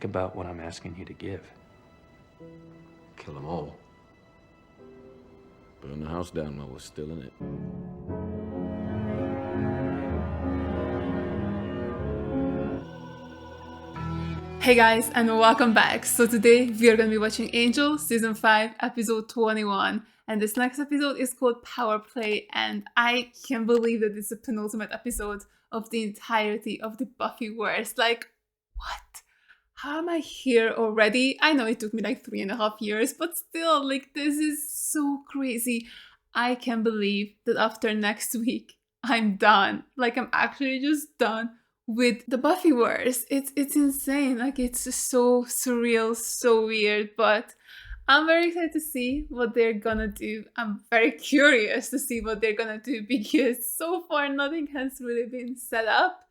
about what I'm asking you to give. Kill them all. Burn the house down while we're still in it. Hey guys, and welcome back. So today we are going to be watching Angel Season 5, Episode 21. And this next episode is called Power Play, and I can't believe that it's the penultimate episode of the entirety of the Buffyverse. Like, what? How am I here already? I know it took me like 3.5 years, but still, like, this is so crazy. I can't believe that after next week, I'm done. Like, I'm actually just done with the Buffyverse. It's insane. Like, it's just so surreal, so weird, but I'm very excited to see what they're gonna do. I'm very curious to see what they're gonna do because so far nothing has really been set up.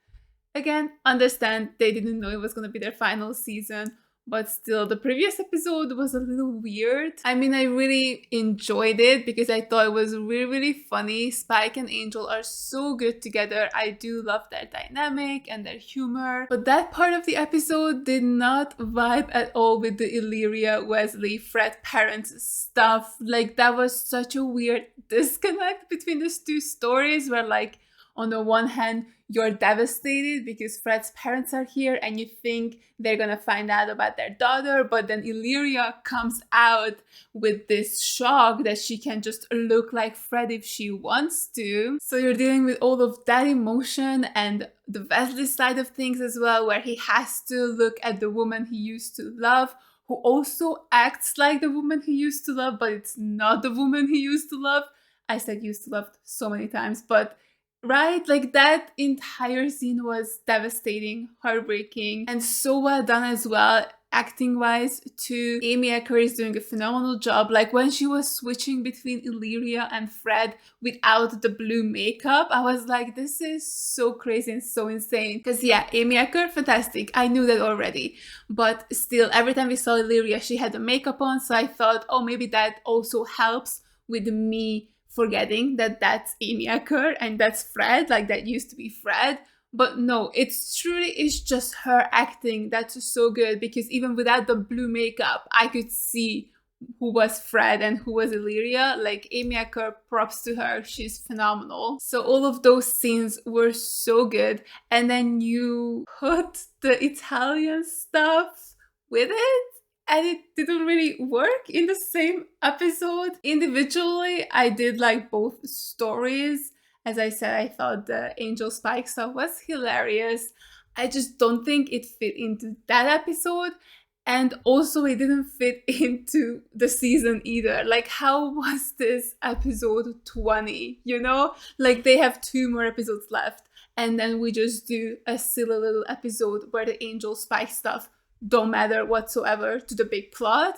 Again, understand they didn't know it was gonna be their final season, but still, the previous episode was a little weird. I mean, I really enjoyed it because I thought it was really, really funny. Spike and Angel are so good together. I do love their dynamic and their humor. But that part of the episode did not vibe at all with the Illyria, Wesley, Fred parents stuff. Like, that was such a weird disconnect between these two stories where, like, on the one hand, you're devastated because Fred's parents are here and you think they're gonna find out about their daughter, but then Illyria comes out with this shock that she can just look like Fred if she wants to. So you're dealing with all of that emotion and the Wesley side of things as well, where he has to look at the woman he used to love, who also acts like the woman he used to love, but it's not the woman he used to love. I said used to love so many times, but right? Like, that entire scene was devastating, heartbreaking, and so well done as well, acting-wise, too. Amy Acker is doing a phenomenal job. Like, when she was switching between Illyria and Fred without the blue makeup, I was like, this is so crazy and so insane. Because, yeah, Amy Acker, fantastic. I knew that already. But still, every time we saw Illyria, she had the makeup on, so I thought, oh, maybe that also helps with me forgetting that that's Amy Acker and that's Fred, like that used to be Fred. But no, it's just her acting that's so good because even without the blue makeup, I could see who was Fred and who was Illyria. Like, Amy Acker, props to her, she's phenomenal. So all of those scenes were so good. And then you put the Italian stuff with it, and it didn't really work in the same episode. Individually, I did like both stories. As I said, I thought the Angel Spike stuff was hilarious. I just don't think it fit into that episode. And also, it didn't fit into the season either. Like, how was this episode 20? You know? Like, they have 2 more episodes left. And then we just do a silly little episode where the Angel Spike stuff don't matter whatsoever to the big plot.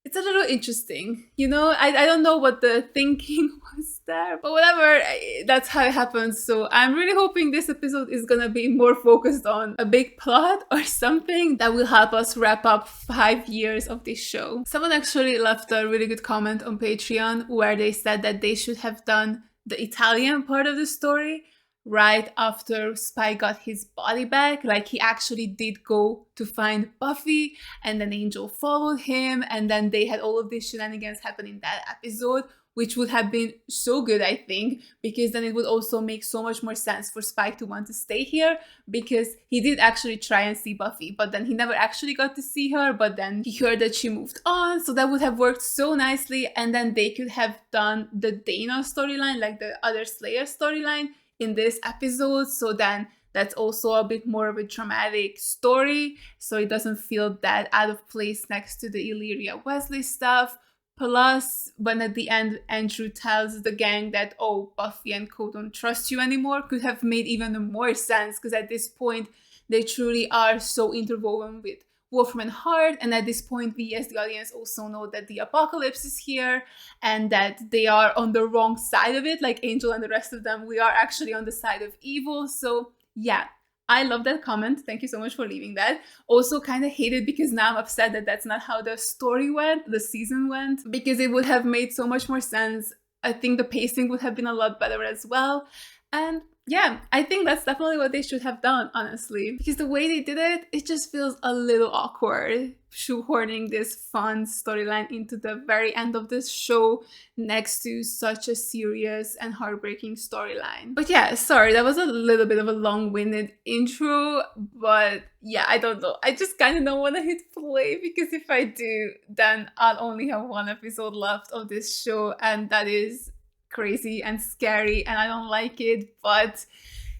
It's a little interesting, you know? I don't know what the thinking was there, but whatever, that's how it happens. So I'm really hoping this episode is gonna be more focused on a big plot or something that will help us wrap up 5 years of this show. Someone actually left a really good comment on Patreon where they said that they should have done the Italian part of the story right after Spike got his body back. Like, he actually did go to find Buffy and then Angel followed him and then they had all of these shenanigans happen in that episode, which would have been so good, I think, because then it would also make so much more sense for Spike to want to stay here because he did actually try and see Buffy, but then he never actually got to see her, but then he heard that she moved on, so that would have worked so nicely, and then they could have done the Dana storyline, like the other Slayer storyline, in this episode, so then that's also a bit more of a dramatic story, so it doesn't feel that out of place next to the Illyria Wesley stuff. Plus, when at the end Andrew tells the gang that, oh, Buffy and Co don't trust you anymore, could have made even more sense, because at this point they truly are so interwoven with Wolfram and Hart, and at this point we as the audience also know that the apocalypse is here and that they are on the wrong side of it, like Angel and the rest of them, we are actually on the side of evil. So yeah, I love that comment. Thank you so much for leaving that. Also kind of hate it because now I'm upset that that's not how the story went, the season went, because it would have made so much more sense. I think the pacing would have been a lot better as well. And Yeah, I think that's definitely what they should have done, honestly. Because the way they did it, it just feels a little awkward. Shoehorning this fun storyline into the very end of this show next to such a serious and heartbreaking storyline. But yeah, sorry, that was a little bit of a long-winded intro, but yeah, I don't know. I just kind of don't want to hit play because if I do, then I'll only have one episode left of this show, and that is crazy and scary, and I don't like it, but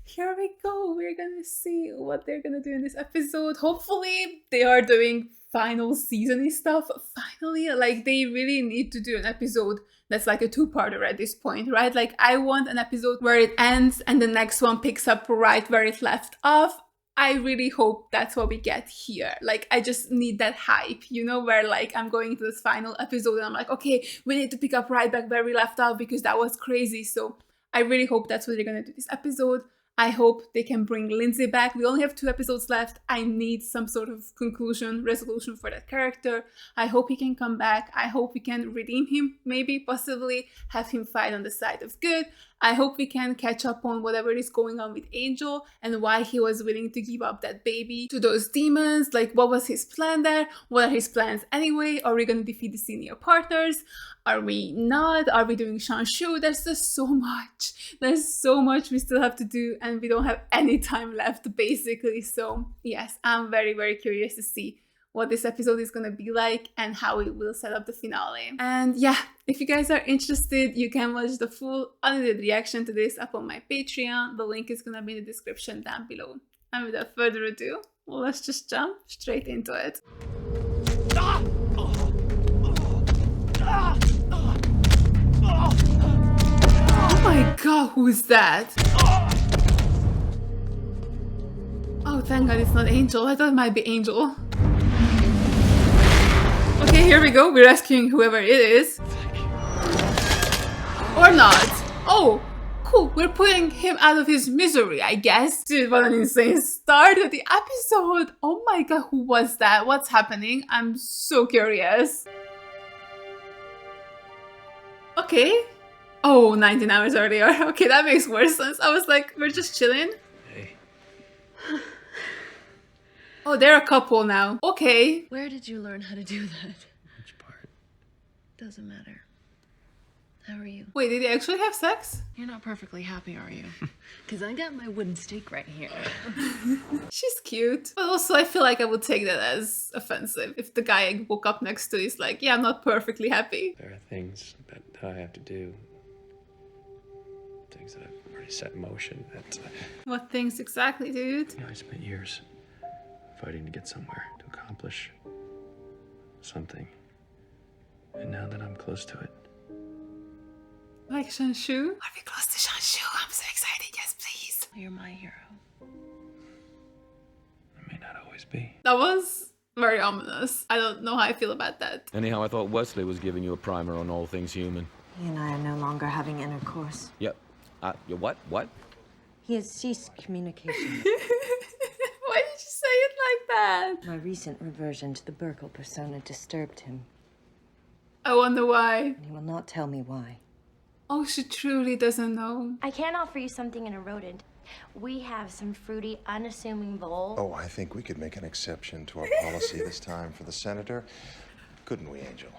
here we go. We're gonna see what they're gonna do in this episode. Hopefully they are doing final season-y stuff. Finally, like they really need to do an episode that's like a two-parter at this point, right? Like I want an episode where it ends and the next one picks up right where it left off. I really hope that's what we get here. Like, I just need that hype, you know, where like I'm going to this final episode and I'm like, okay, we need to pick up right back where we left off because that was crazy. So I really hope that's what they're gonna do this episode. I hope they can bring Lindsay back. We only have 2 episodes left. I need some sort of conclusion, resolution for that character. I hope he can come back. I hope we can redeem him, maybe, possibly, have him fight on the side of good. I hope we can catch up on whatever is going on with Angel and why he was willing to give up that baby to those demons. Like, what was his plan there? What are his plans anyway? Are we going to defeat the senior partners? Are we not? Are we doing Shanshu? There's just so much. There's so much we still have to do and we don't have any time left, basically. So yes, I'm very, very curious to see what this episode is going to be like and how it will set up the finale. And yeah, if you guys are interested, you can watch the full unedited reaction to this up on my Patreon. The link is going to be in the description down below. And without further ado, let's just jump straight into it. Oh my god, who is that? Oh, thank god it's not Angel. I thought it might be Angel. Okay, here we go. We're rescuing whoever it is. Or not. Oh, cool. We're putting him out of his misery, I guess. Dude, what an insane start of the episode. Oh my god, who was that? What's happening? I'm so curious. Okay. Oh, 19 hours earlier. Okay, that makes more sense. I was like, we're just chilling. Hey. Oh, they're a couple now. Okay. Where did you learn how to do that? Which part? Doesn't matter. How are you? Wait, did they actually have sex? You're not perfectly happy, are you? Because I got my wooden stake right here. She's cute. But also, I feel like I would take that as offensive. If the guy I woke up next to is like, yeah, I'm not perfectly happy. There are things that I have to do. Things that I've already set in motion. That, What things exactly, dude? I spent years fighting to get somewhere, to accomplish something. And now that I'm close to it, Like Shanshu? Are we close to Shanshu? I'm so excited. Yes, please. You're my hero. it may not always be. That was very ominous. I don't know how I feel about that. Anyhow, I thought Wesley was giving you a primer on all things human. He and I are no longer having intercourse. Yep. You what? What? He has ceased communication. Why did you say it like that? My recent reversion to the Burkle persona disturbed him, I wonder why. and he will not tell me why. Oh, she truly doesn't know. I can offer you something in a rodent. We have some fruity, unassuming bowl. Oh, I think we could make an exception to our policy this time for the senator. Couldn't we, Angel?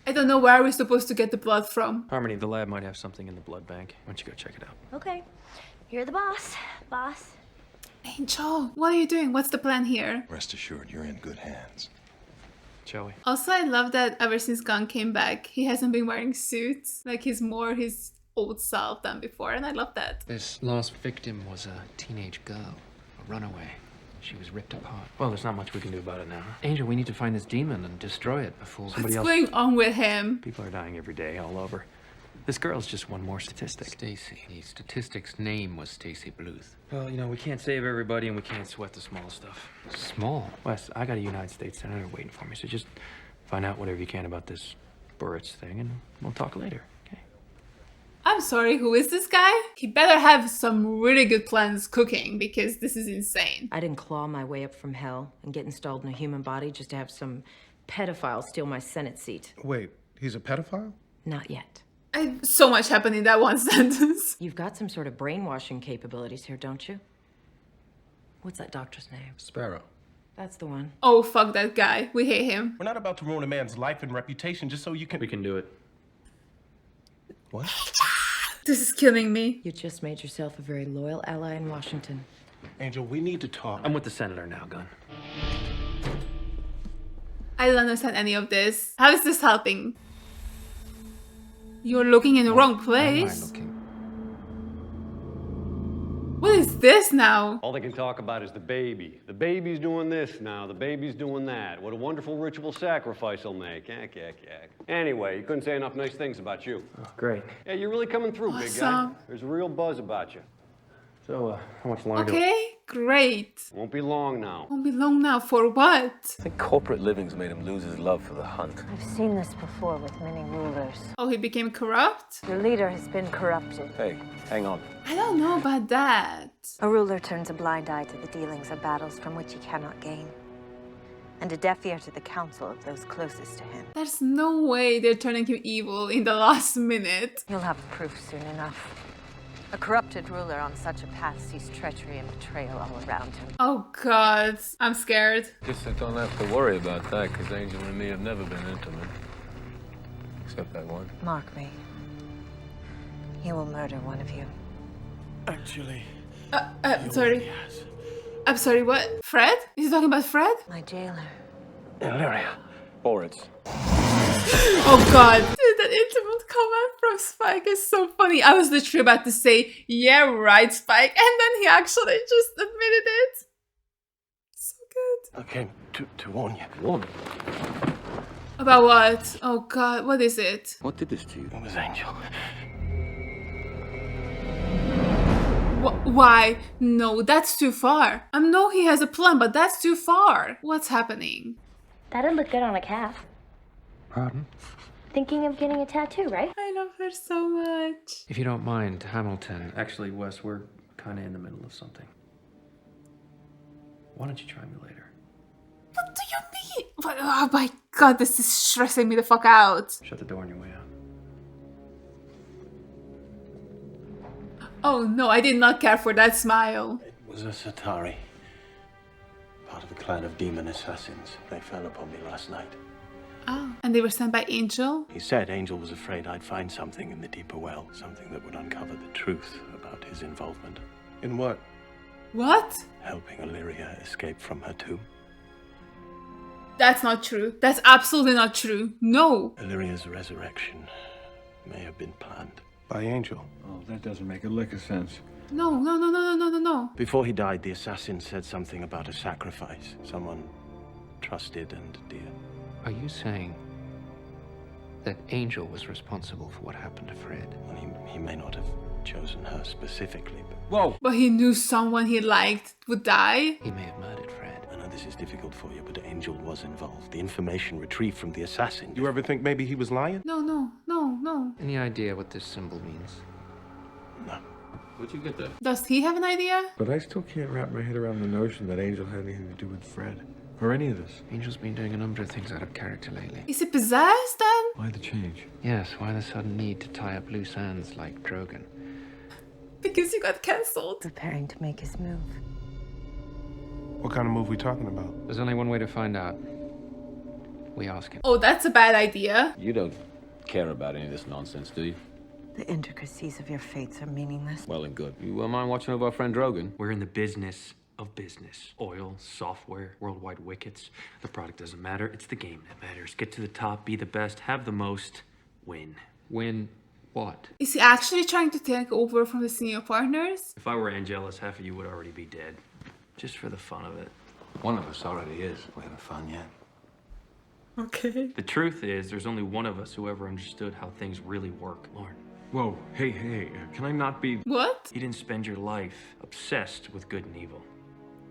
I don't know where we're supposed to get the blood from. Harmony, the lab might have something in the blood bank. Why don't you go check it out? Okay. You're the boss. Boss. Angel, what are you doing? What's the plan here? Rest assured, you're in good hands. Shall we? Also, I love that ever since Gunn came back, he hasn't been wearing suits. Like, he's more his old self than before, and I love that. This last victim was a teenage girl, a runaway. She was ripped apart. Well, there's not much we can do about it now. Angel, we need to find this demon and destroy it before What's Somebody else. going on with him? People are dying every day all over. This girl's just one more statistic. Stacy. The statistic's name was Stacy Bluth. Well, you know, we can't save everybody and we can't sweat the small stuff. Small. Wes, I got a United States Senator waiting for me, so just find out whatever you can about this Burris thing and we'll talk later, okay? I'm sorry, who is this guy? He better have some really good plans cooking because this is insane. I didn't claw my way up from hell and get installed in a human body just to have some pedophile steal my Senate seat. Wait, he's a pedophile? Not yet. So much happened in that one sentence. You've got some sort of brainwashing capabilities here, don't you? What's that doctor's name? Sparrow. That's the one. Oh, fuck that guy. We hate him. We're not about to ruin a man's life and reputation just so you can... We can do it. What? This is killing me. You just made yourself a very loyal ally in Washington. Angel, we need to talk. I'm with the senator now, Gunn. I don't understand any of this. How is this helping? You're looking in the wrong place. What is this now? All they can talk about is the baby. The baby's doing this now. The baby's doing that. What a wonderful ritual sacrifice he'll make. Yak, yak, yak. Anyway, you couldn't say enough nice things about you. Oh, great. Yeah, you're really coming through, big guy. Awesome. There's a real buzz about you. So, how much longer? Okay, great. Won't be long now. Won't be long now. For what? I think corporate living's made him lose his love for the hunt. I've seen this before with many rulers. Oh, he became corrupt? Your leader has been corrupted. Hey, hang on. I don't know about that. A ruler turns a blind eye to the dealings of battles from which he cannot gain, and a deaf ear to the counsel of those closest to him. There's no way they're turning him evil in the last minute. You'll have proof soon enough. A corrupted ruler on such a path sees treachery and betrayal all around him. Oh god, I'm scared. Guess I don't have to worry about that, because Angel and me have never been intimate. Except that one. Mark me. He will murder one of you. Actually... Sorry. I'm sorry, what? Fred? Is he talking about Fred? My jailer. Illyria. Boris. Oh god. Dude, that intimate comment from Spike is so funny. I was literally about to say, yeah, right, Spike. And then he actually just admitted it. So good. I came to warn you. Warn me? About what? Oh god, what is it? What did this to you? It was Angel. Why? No, that's too far. I know he has a plan, but that's too far. What's happening? That'd look good on a calf. Pardon? Thinking of getting a tattoo, right? I love her so much. If you don't mind, Hamilton. Actually, Wes, we're kind of in the middle of something. Why don't you try me later? What do you mean? But, oh my god, this is stressing me the fuck out. Shut the door on your way out. Oh no, I did not care for that smile. It was a Satari. Part of a clan of demon assassins. They fell upon me last night. Oh, and they were sent by Angel? He said Angel was afraid I'd find something in the deeper well. Something that would uncover the truth about his involvement. In what? What? Helping Illyria escape from her tomb. That's not true. That's absolutely not true. No. Illyria's resurrection may have been planned. By Angel. Oh, that doesn't make a lick of sense. No. Before he died, the assassin said something about a sacrifice. Someone trusted and dear. Are you saying that Angel was responsible for what happened to Fred? Well, he may not have chosen her specifically, but... Whoa! But he knew someone he liked would die? He may have murdered Fred. I know this is difficult for you, but Angel was involved. The information retrieved from the assassin... You ever think maybe he was lying? No. Any idea what this symbol means? No. Where'd you get that? Does he have an idea? But I still can't wrap my head around the notion that Angel had anything to do with Fred. Or any of this. Angel's been doing a number of things out of character lately. Is he possessed then? Why the change? Yes, why the sudden need to tie up loose ends like Drogon? Because he got cancelled. Preparing to make his move. What kind of move we talking about? There's only one way to find out. We ask him. Oh, that's a bad idea. You don't care about any of this nonsense, do you? The intricacies of your fates are meaningless. Well and good. You won't mind watching over our friend Drogon? We're in the business of business. Oil, software, worldwide wickets. The product doesn't matter. It's the game that matters. Get to the top, be the best, have the most, win. Win what? Is he actually trying to take over from the senior partners? If I were Angelus, half of you would already be dead. Just for the fun of it. One of us already is. We haven't fun yet. Okay. The truth is, there's only one of us who ever understood how things really work. Lauren. Whoa, hey, can I not be... What? You didn't spend your life obsessed with good and evil.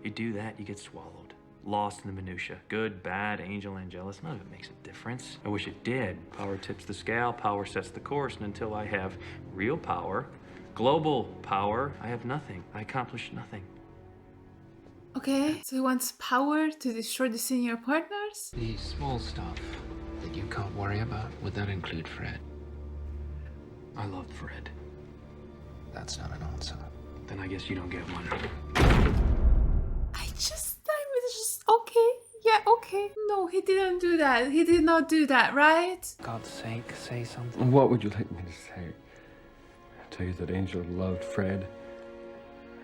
You do that, you get swallowed. Lost in the minutia. Good, bad, angel, angelus, none of it makes a difference. I wish it did. Power tips the scale, power sets the course, and until I have real power, global power, I have nothing. I accomplish nothing. Okay, so he wants power to destroy the senior partners? The small stuff that you can't worry about, would that include Fred? I loved Fred. That's not an answer. Then I guess you don't get one. It's just okay. Yeah, okay. No, he didn't do that. He did not do that, right? God's sake, say something. What would you like me to say? Tell you that Angel loved Fred?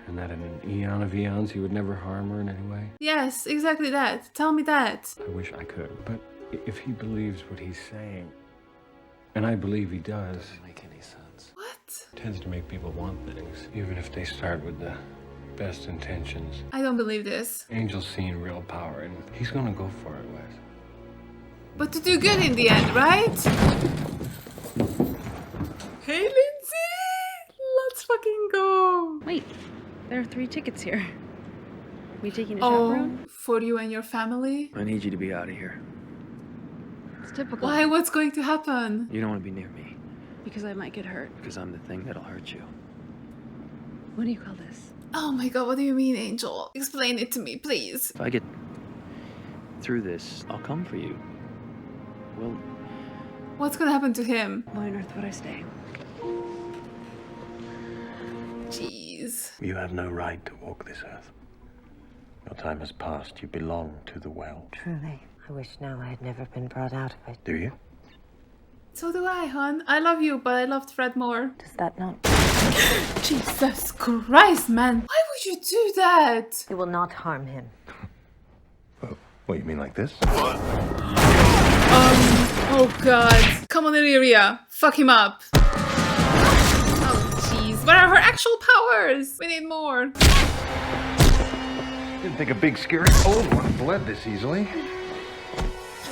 And that in an eon of eons he would never harm her in any way? Yes, exactly that. Tell me that. I wish I could. But if he believes what he's saying, and I believe he does, Doesn't make any sense. What? it tends to make people want things, even if they start with the best intentions. I don't believe this. Angel's seen real power, and he's gonna go for it, Wes. But to do good in the end, right? Hey, Lindsay! Let's fucking go! Wait, there are 3 tickets here. We taking a chaperone? Oh, for you and your family? I need you to be out of here. It's typical. Why? What's going to happen? You don't want to be near me, Because I might get hurt. because I'm the thing that'll hurt you. What do you call this? Oh my god, what do you mean, Angel? Explain it to me, please. If I get through this, I'll come for you. Well, What's gonna happen to him? Why on earth would I stay? Jeez. You have no right to walk this earth. Your time has passed. You belong to the well. Truly, I wish now I had never been brought out of it. Do you? So do I, hon. I love you, but I loved Fred more. Does that not? Jesus Christ, man. Why would you do that? It will not harm him. What, you mean like this? Oh god. Come on, Illyria. Fuck him up. Oh, jeez. What are her actual powers? We need more. Didn't think a big, scary old one bled this easily.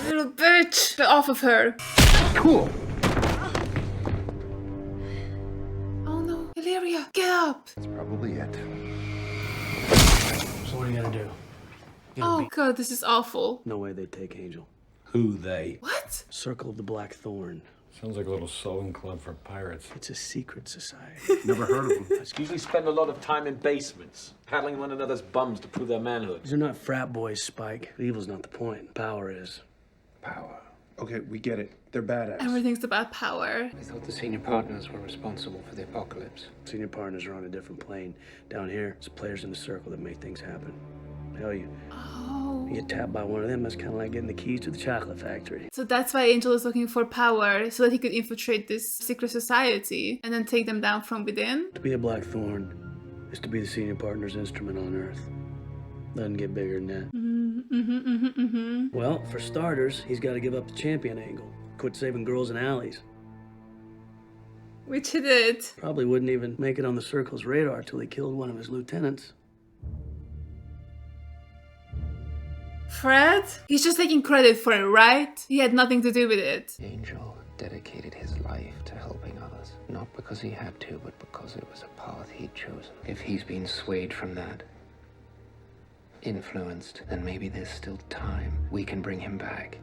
Little bitch. Get off of her. Cool. Oh no. Illyria, get up. That's probably it. So what are you gonna do? Oh god, this is awful. No way they'd take Angel. Who they? What? Circle of the Black Thorn. Sounds like a little sewing club for pirates. It's a secret society. Never heard of them. Usually spend a lot of time in basements, paddling one another's bums to prove their manhood. These are not frat boys, Spike. Evil's not the point. Power is. Power. Okay, we get it. They're badass. Everything's about power. I thought the senior partners were responsible for the apocalypse. Senior partners are on a different plane. Down here, it's players in the circle that make things happen. Hell, you get tapped by one of them, that's kind of like getting the keys to the chocolate factory. So that's why Angel is looking for power, so that he could infiltrate this secret society and then take them down from within. To be a Black Thorn is to be the senior partner's instrument on Earth. Doesn't get bigger than that. Well, for starters, he's got to give up the champion angle. Quit saving girls in alleys. Which he did. Probably wouldn't even make it on the Circle's radar till he killed one of his lieutenants. Fred? He's just taking credit for it, right? He had nothing to do with it. Angel dedicated his life to helping others. Not because he had to, but because it was a path he'd chosen. If he's been swayed from that, influenced, then maybe there's still time. We can bring him back.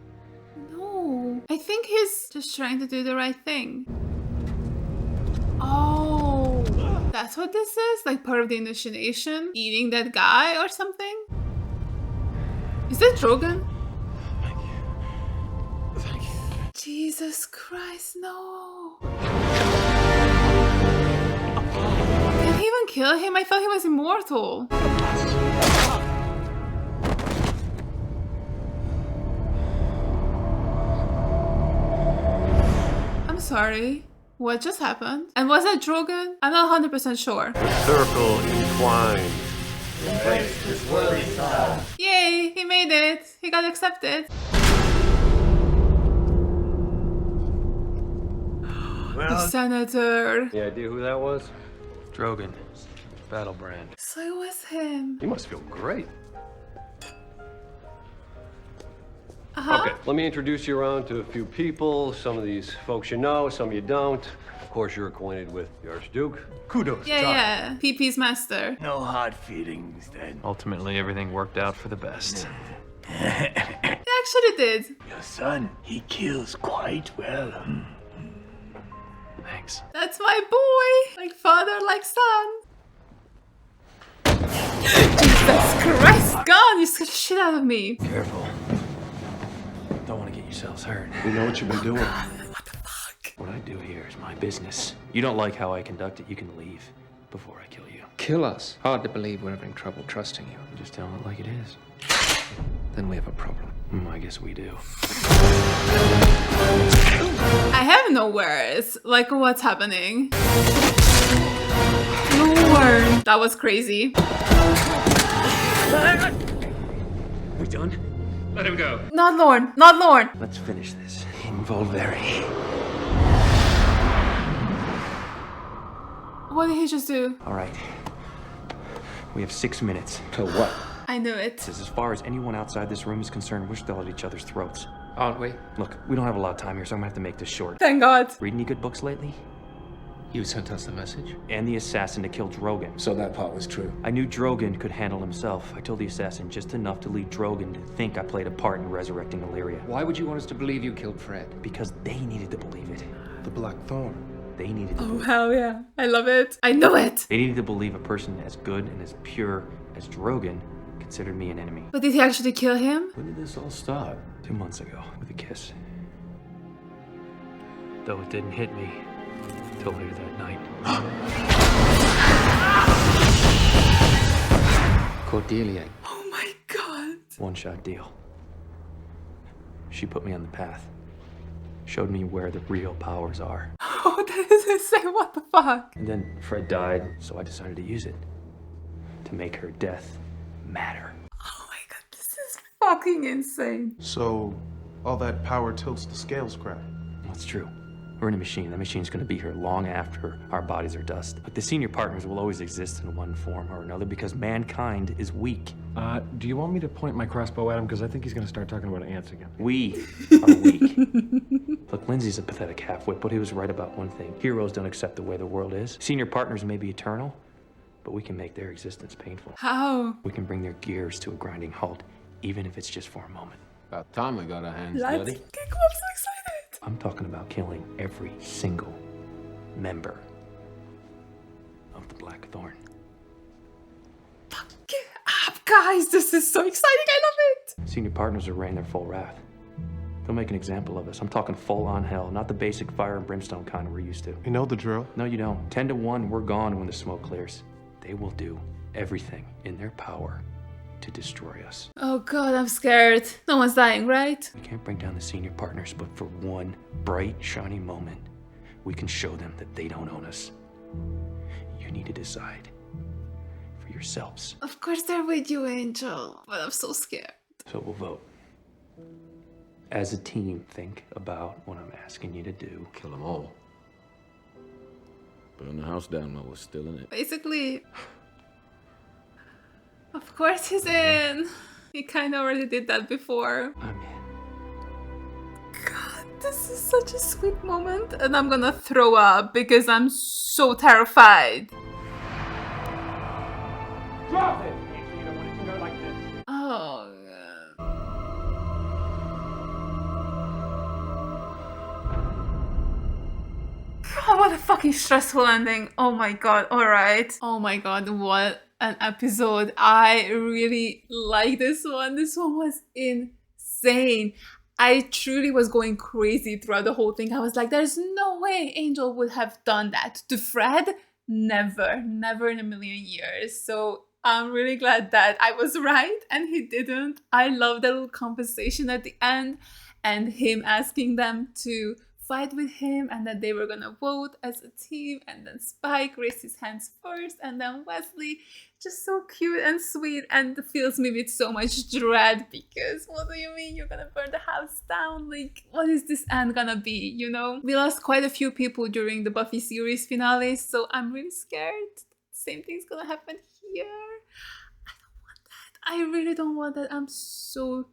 No. I think he's just trying to do the right thing. Oh. That's what this is? Like part of the initiation? Eating that guy or something? Is that Drogon? Thank you. Jesus Christ, no. Did he even kill him? I thought he was immortal. I'm sorry. What just happened? And was that Drogon? I'm not 100% sure. Circle entwined. Yay, he made it. He got accepted. The senator. Any idea who that was? Drogon. Battlebrand. So it was him. He must feel great. Uh-huh. Okay, let me introduce you around to a few people. Some of these folks you know, some you don't. Of course, you're acquainted with the Archduke. Kudos, Yeah. PP's master. No hard feelings, then. Ultimately, everything worked out for the best. He actually did. Your son, he kills quite well. Thanks. That's my boy. Like father, like son. Jesus Christ, Gunn, you scared the shit out of me. Careful. Don't want to get yourselves hurt. We know what you've been doing. What I do here is my my business. You don't like how I conduct it, you can leave before I kill you. Kill us? Hard to believe we're having trouble trusting you. Just tell it like it is. Then we have a problem. I guess we do. I have no words. Like, what's happening? Lord, that was crazy. We done? Let him go. Not Lorne, not Lorne. Let's finish this. In Volveri. What did he just do? All right. We have 6 minutes. To what? I knew it. As far as anyone outside this room is concerned, we're still at each other's throats. Aren't we? Look, we don't have a lot of time here, so I'm gonna have to make this short. Thank God. Read any good books lately? You sent us the message? And the assassin to kill Drogon. So that part was true. I knew Drogon could handle himself. I told the assassin just enough to lead Drogon to think I played a part in resurrecting Illyria. Why would you want us to believe you killed Fred? Because they needed to believe it. The Black Thorn. They needed to Oh, believe hell yeah. I love it. I know it. They needed to believe a person as good and as pure as Drogon considered me an enemy. But did he actually kill him? When did this all start? 2 months ago, with a kiss. Though it didn't hit me till later that night. Cordelia. Oh my God. One-shot deal. She put me on the path. Showed me where the real powers are. Oh, that is insane. What the fuck? And then Fred died, so I decided to use it. To make her death matter. Oh my God, this is fucking insane. So, all that power tilts the scales crap. That's true. We're in a machine. That machine's gonna be here long after our bodies are dust. But the senior partners will always exist in one form or another because mankind is weak. Do you want me to point my crossbow at him? Because I think he's gonna start talking about ants again. We are weak. Look, Lindsay's a pathetic halfwit, but he was right about one thing. Heroes don't accept the way the world is. Senior partners may be eternal, but we can make their existence painful. How? We can bring their gears to a grinding halt, even if it's just for a moment. About time we got our hands Let's dirty. kick. I'm so excited. I'm talking about killing every single member of the Black Thorn. Fuck it up, guys. This is so exciting. I love it. Senior partners are reigning their full wrath. They'll make an example of us. I'm talking full-on hell, not the basic fire and brimstone kind we're used to. You know the drill. No, you don't. 10 to 1, we're gone when the smoke clears. They will do everything in their power to destroy us. Oh God, I'm scared. No one's dying, right? We can't bring down the senior partners, but for one bright, shiny moment, we can show them that they don't own us. You need to decide for yourselves. Of course they're with you, Angel. But I'm so scared. So we'll vote. As a team, think about what I'm asking you to do. Kill them all. Burn the house down while we're still in it. Basically, of course he's in. He kind of already did that before. I'm in. God, this is such a sweet moment. And I'm gonna throw up because I'm so terrified. Drop it! You don't want it to go like this. Oh, God, what a fucking stressful ending. Oh my God, alright. Oh my God, what an episode. I really like this one. This one was insane. I truly was going crazy throughout the whole thing. I was like, there's no way Angel would have done that to Fred. Never, never in a million years. So I'm really glad that I was right and he didn't. I love that little conversation at the end and him asking them to fight with him and that they were gonna vote as a team, and then Spike raised his hands first and then Wesley, just so cute and sweet and fills me with so much dread because what do you mean you're gonna burn the house down? Like, what is this end gonna be, you know? We lost quite a few people during the Buffy series finale, so I'm really scared. Same thing's gonna happen here. I don't want that. I really don't want that. I'm so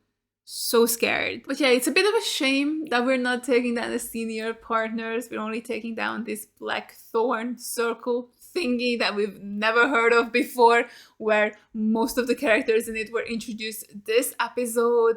scared. But yeah, it's a bit of a shame that we're not taking down the senior partners. We're only taking down this Black Thorn circle thingy that we've never heard of before, where most of the characters in it were introduced this episode.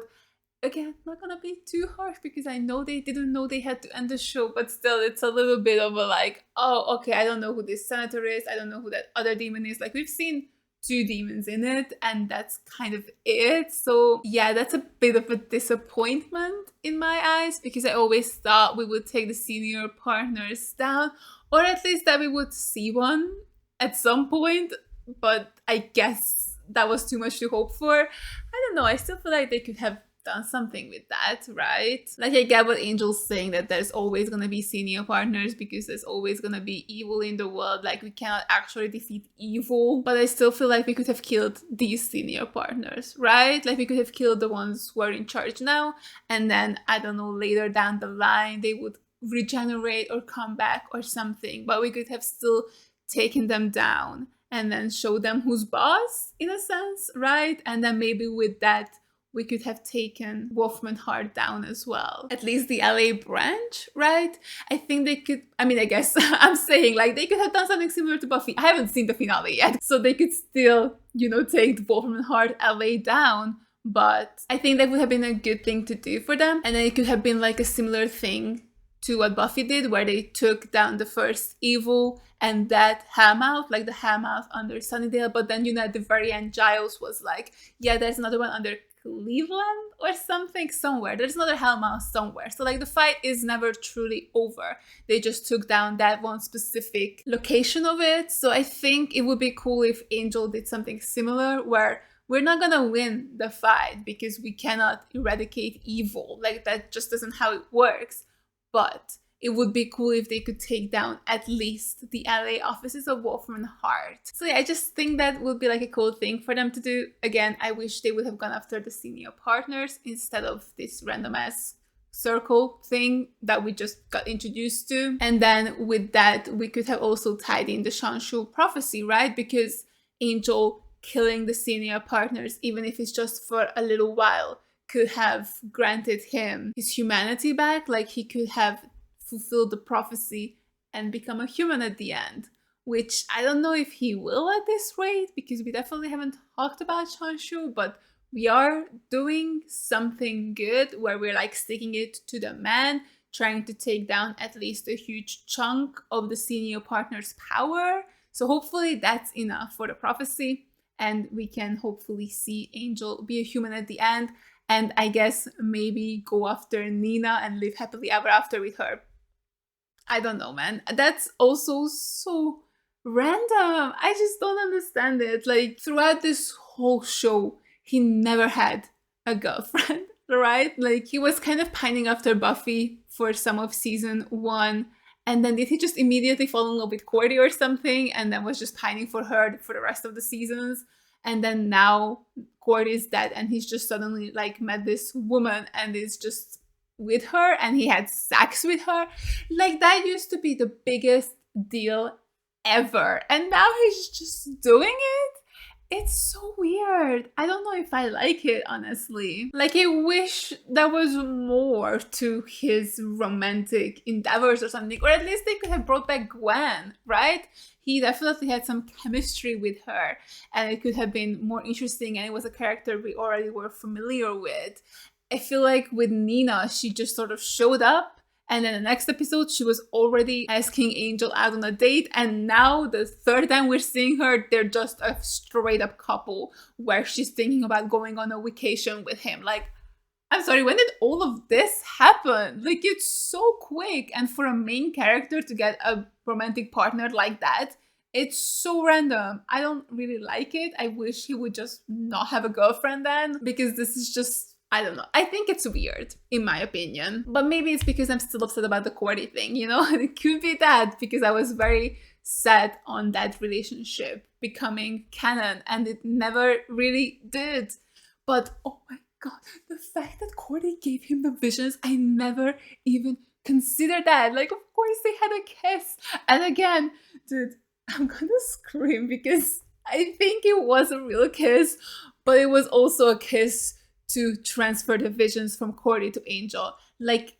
Again, not gonna be too harsh because I know they didn't know they had to end the show, but still it's a little bit of a like, oh, okay, I don't know who this senator is, I don't know who that other demon is. Like, we've seen 2 demons in it and that's kind of it. So yeah, that's a bit of a disappointment. in my eyes, because I always thought we would take the senior partners down, or at least that we would see one at some point, but I guess that was too much to hope for. I don't know, I still feel like they could have done something with that, right? Like, I get what Angel's saying, that there's always gonna be senior partners because there's always gonna be evil in the world, like we cannot actually defeat evil, but I still feel like we could have killed these senior partners, right? Like we could have killed the ones who are in charge now, and then, I don't know, later down the line they would regenerate or come back or something, but we could have still taken them down and then show them who's boss, in a sense, right? And then maybe with that we could have taken Wolfman Heart down as well. At least the LA branch, right? I think they could, I mean, I guess I'm saying like they could have done something similar to Buffy. I haven't seen the finale yet, so they could still, you know, take the Wolfman Heart LA down. But I think that would have been a good thing to do for them. And then it could have been like a similar thing to what Buffy did, where they took down the first evil and that Hellmouth, like the Hellmouth under Sunnydale. But then, you know, at the very end, Giles was like, yeah, there's another one under Cleveland or something somewhere. There's another Hellmouth somewhere. So like the fight is never truly over. They just took down that one specific location of it. So I think it would be cool if Angel did something similar, where we're not gonna win the fight because we cannot eradicate evil. Like that just isn't how it works. But it would be cool if they could take down at least the LA offices of Wolfman Heart. So yeah, I just think that would be like a cool thing for them to do. Again, I wish they would have gone after the senior partners instead of this random ass circle thing that we just got introduced to. And then with that, we could have also tied in the Shanshu prophecy, right? Because Angel killing the senior partners, even if it's just for a little while, could have granted him his humanity back. Like he could have fulfilled the prophecy and become a human at the end, which I don't know if he will at this rate, because we definitely haven't talked about Shanshu, but we are doing something good where we're like sticking it to the man, trying to take down at least a huge chunk of the senior partner's power. So hopefully that's enough for the prophecy, and we can hopefully see Angel be a human at the end, and I guess maybe go after Nina and live happily ever after with her. I don't know, man. That's also so random. I just don't understand it. Like, throughout this whole show, he never had a girlfriend, right? Like, he was kind of pining after Buffy for some of season 1. And then did he just immediately fall in love with Cordy or something? And then was just pining for her for the rest of the seasons? And then now Cordy's dead and he's just suddenly like met this woman and is just with her, and he had sex with her. Like, that used to be the biggest deal ever, and now he's just doing it. It's so weird. I don't know if I like it, honestly. Like, I wish there was more to his romantic endeavors or something, or at least they could have brought back Gwen, right? He definitely had some chemistry with her, and it could have been more interesting, and it was a character we already were familiar with. I feel like with Nina, she just sort of showed up, and then the next episode, she was already asking Angel out on a date, and now the third time we're seeing her, they're just a straight up couple where she's thinking about going on a vacation with him. Like, I'm sorry, when did all of this happen? Like, it's so quick, and for a main character to get a romantic partner like that, it's so random. I don't really like it. I wish he would just not have a girlfriend then, because this is just, I don't know. I think it's weird, in my opinion. But maybe it's because I'm still upset about the Cordy thing, you know? It could be that, because I was very set on that relationship becoming canon, and it never really did. But, oh my god, the fact that Cordy gave him the visions, I never even considered that. Like, of course they had a kiss. And again, dude, I'm gonna scream, because I think it was a real kiss, but it was also a kiss to transfer the visions from Cordy to Angel. Like,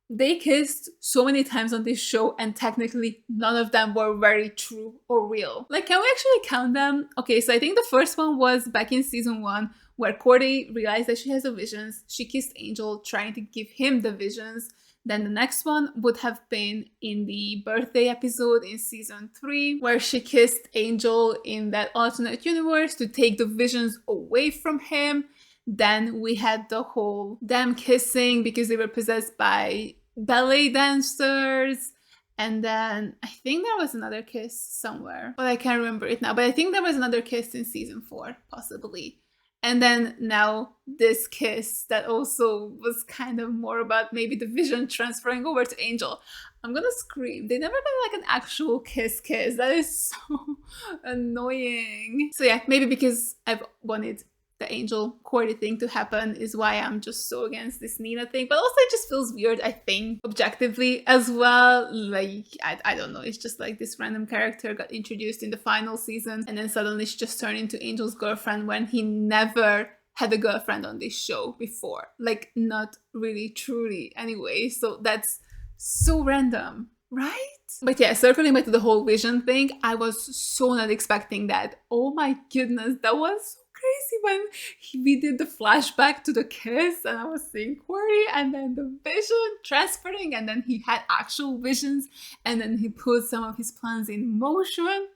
they kissed so many times on this show, and technically none of them were very true or real. Like, can we actually count them? Okay, so I think the first one was back in season 1, where Cordy realized that she has the visions. She kissed Angel, trying to give him the visions. Then the next one would have been in the birthday episode in season 3, where she kissed Angel in that alternate universe to take the visions away from him. Then we had the whole them kissing because they were possessed by ballet dancers. And then I think there was another kiss somewhere, but I can't remember it now. But I think there was another kiss in season 4, possibly. And then now this kiss that also was kind of more about maybe the vision transferring over to Angel. I'm gonna scream. They never got like an actual kiss. That is so annoying. So yeah, maybe because I've wanted the Angel Cordy thing to happen is why I'm just so against this Nina thing. But also it just feels weird, I think, objectively as well. Like, I don't know. It's just like this random character got introduced in the final season and then suddenly she just turned into Angel's girlfriend when he never had a girlfriend on this show before. Like, not really, truly anyway. So that's so random, right? But yeah, circling back to the whole vision thing, I was so not expecting that. Oh my goodness, that was so crazy when we did the flashback to the kiss and I was seeing Cordy and then the vision transferring and then he had actual visions and then he put some of his plans in motion.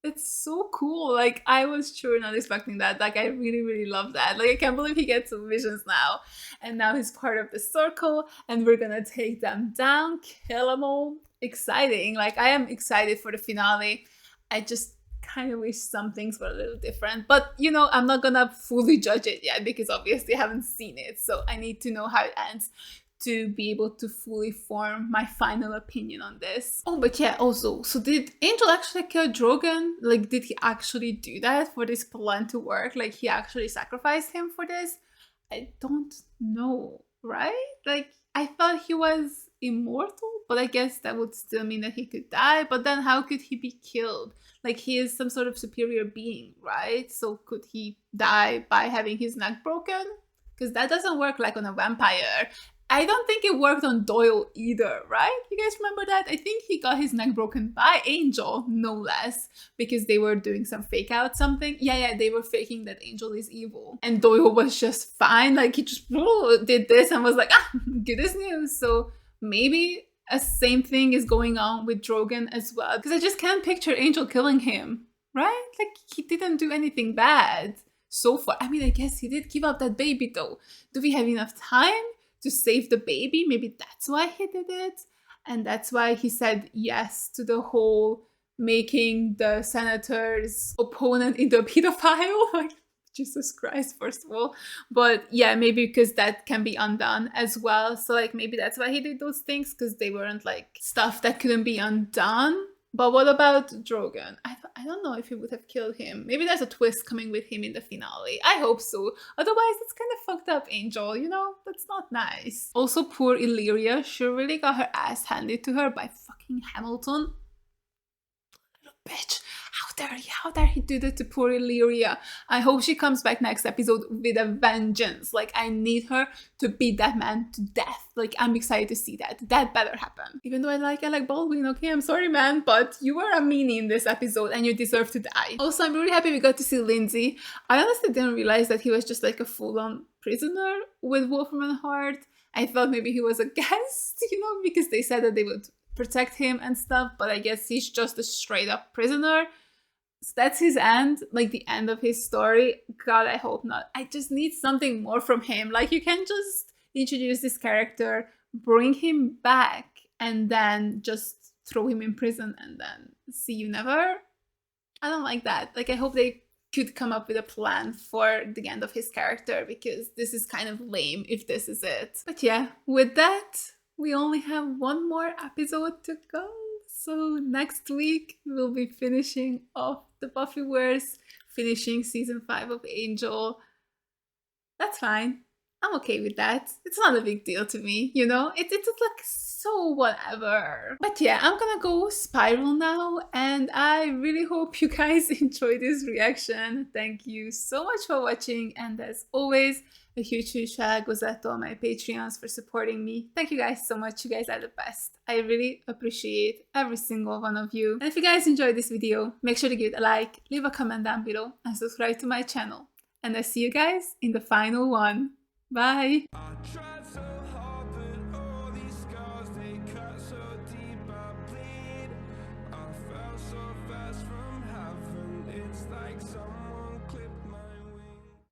It's so cool. Like, I was sure not expecting that. Like, I really, really love that. Like, I can't believe he gets some visions now. And now he's part of the circle and we're gonna take them down, kill them all. Exciting. Like, I am excited for the finale. I just kind of wish some things were a little different. But, you know, I'm not gonna fully judge it yet because obviously I haven't seen it. So I need to know how it ends to be able to fully form my final opinion on this. Oh, but yeah, also, so did Angel actually kill Drogon? Like, did he actually do that for this plan to work? Like, he actually sacrificed him for this? I don't know, right? Like, I thought he was immortal, but I guess that would still mean that he could die. But then how could he be killed? Like, he is some sort of superior being, right? So could he die by having his neck broken? Because that doesn't work like on a vampire. I don't think it worked on Doyle either, right? You guys remember that? I think he got his neck broken by Angel, no less, because they were doing some fake out something. Yeah, they were faking that Angel is evil. And Doyle was just fine. Like, he just did this and was like, good as news. So maybe a same thing is going on with Drogon as well. Because I just can't picture Angel killing him, right? Like, he didn't do anything bad so far. I mean, I guess he did give up that baby though. Do we have enough time to save the baby? Maybe that's why he did it. And that's why he said yes to the whole making the senator's opponent into a pedophile. Like, Jesus Christ, first of all. But yeah, maybe because that can be undone as well. So like, maybe that's why he did those things, because they weren't like stuff that couldn't be undone. But what about Drogon? I don't know if he would have killed him. Maybe there's a twist coming with him in the finale. I hope so. Otherwise, it's kind of fucked up, Angel, you know? That's not nice. Also, poor Illyria. She really got her ass handed to her by fucking Hamilton. Little bitch. How dare he do that to poor Illyria? I hope she comes back next episode with a vengeance. Like, I need her to beat that man to death. Like, I'm excited to see that. That better happen. Even though I like Baldwin, okay? I'm sorry, man, but you were a meanie in this episode and you deserve to die. Also, I'm really happy we got to see Lindsay. I honestly didn't realize that he was just like a full-on prisoner with Wolfram and Hart. I thought maybe he was a guest, you know, because they said that they would protect him and stuff, but I guess he's just a straight-up prisoner. So that's his end, like the end of his story. God, I hope not. I just need something more from him. Like, you can't just introduce this character, bring him back, and then just throw him in prison and then see you never. I don't like that. Like, I hope they could come up with a plan for the end of his character, because this is kind of lame if this is it. But yeah, with that, we only have one more episode to go. So next week, we'll be finishing off the Buffyverse, finishing season 5 of Angel. That's fine. I'm okay with that. It's not a big deal to me, you know? It's like so whatever. But yeah, I'm gonna go spiral now, and I really hope you guys enjoyed this reaction. Thank you so much for watching, and as always, a huge shout goes out to all my Patreons for supporting me. Thank you guys so much. You guys are the best. I really appreciate every single one of you. And if you guys enjoyed this video, make sure to give it a like, leave a comment down below, and subscribe to my channel. And I'll see you guys in the final one. Bye!